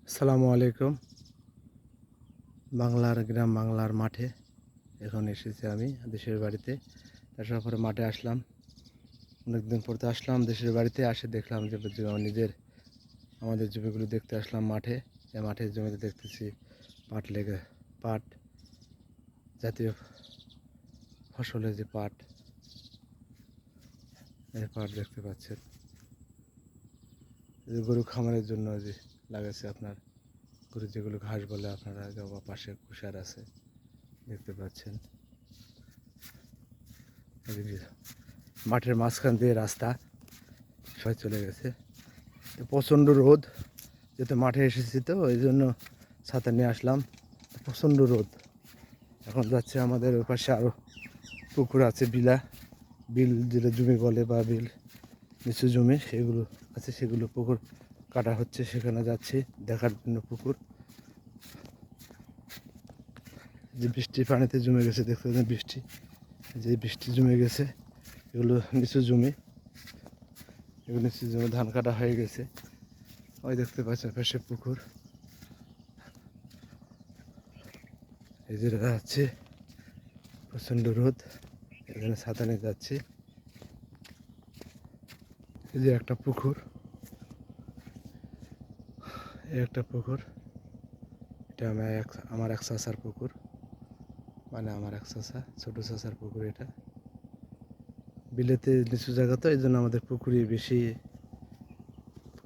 আসসালামু আলাইকুম। বাংলার গ্রাম, বাংলার মাঠে এখন এসেছি আমি দেশের বাড়িতে। আসার পরে মাঠে আসলাম, অনেকদিন পর তো আসলাম দেশের বাড়িতে। আসে দেখলাম যে আমাদের জমিগুলো দেখতে আসলাম মাঠে। এই মাঠের জমিতে দেখতেছি পাট জাতীয় ফসলের যে পাট, এই পাট দেখতে পাচ্ছেন। যে গরু খামারের জন্য যে লাগাচ্ছে আপনার, গরু যেগুলো ঘাস বলে আপনারা, বা পাশে কুষার আছে দেখতে পাচ্ছেন। মাঠের মাঝখান দিয়ে রাস্তা সবাই চলে গেছে। প্রচণ্ড রোদ, যেহেতু মাঠে এসেছি তো ওই জন্য ছাতা নিয়ে আসলাম। প্রচণ্ড রোদ। এখন যাচ্ছে আমাদের ওই পাশে আরও পুকুর আছে, বিল যেটা জমি বলে, বা বিল নিচু জমি সেগুলো আছে, সেগুলো পুকুর কাটা হচ্ছে, সেখানে যাচ্ছি দেখার জন্য। পুকুর যে বৃষ্টির পানিতে জমে গেছে দেখতে পাচ্ছেন, বৃষ্টি জমে গেছে, এগুলো নিচু জমি। এগুলো নিচু জমি, ধান কাটা হয়ে গেছে। ওই দেখতে পাচ্ছেন পাশে পুকুর। এই যে যাচ্ছে, প্রচণ্ড রোদ, এখানে ছাতা নিয়ে যাচ্ছি। এই যে একটা পুকুর, এটা আমার এক চাচার পুকুর, মানে আমার এক চাচা, ছোটো চাচার পুকুর এটা। বিলেতে নিচু জায়গা তো, এই জন্য আমাদের পুকুরে বেশি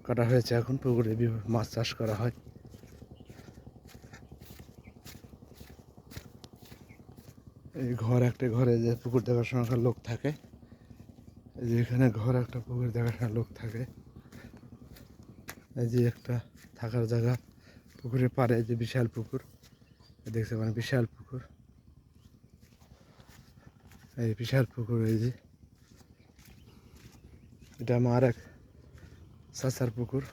কাটা হয়েছে। এখন পুকুরে মাছ চাষ করা হয়। এই একটা ঘরে যে পুকুর দেখাশোনার লোক থাকে, এই যে এখানে একটা পুকুর দেখাশোনার লোক থাকে। এই যে একটা থাকার জায়গা পুকুরের পাড়ে, যে বিশাল পুকুর দেখতে পারেন, বিশাল পুকুর। এই বিশাল পুকুর, এই যে এটা আমার এক চাচার পুকুর।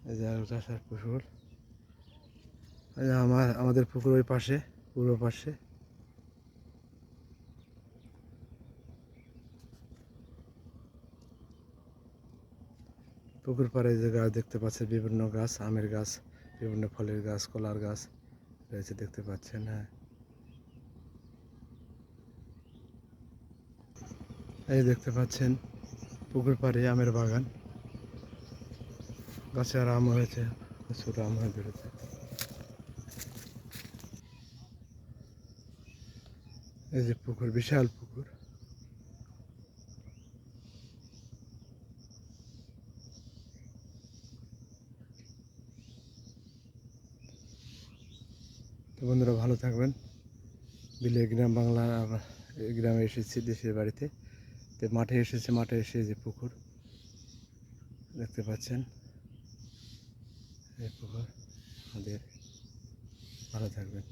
এই যে চাচার পুকুর। এই যে আমাদের পুকুর ওই পাশে, পূর্ব পাশে। পুকুর পাড়ে যে গাছ দেখতে পাচ্ছেন, বিভিন্ন গাছ, আমের গাছ, বিভিন্ন ফলের গাছ, কলার গাছ রয়েছে দেখতে পাচ্ছেন। হ্যাঁ, এই দেখতে পাচ্ছেন পুকুর পাড়ে আমের বাগান, গাছে আর আম হয়েছে, ছোট আম হয়ে বেরোছে। এই যে পুকুর, বিশাল পুকুর। তো বন্ধুরা, ভালো থাকবেন। গ্রাম বাংলা, গ্রামে এসেছি দেশের বাড়িতে। তো মাঠে এসেছে, মাঠে এসে যে পুকুর দেখতে পাচ্ছেন, এই পুকুর আমাদের। ভালো থাকবেন।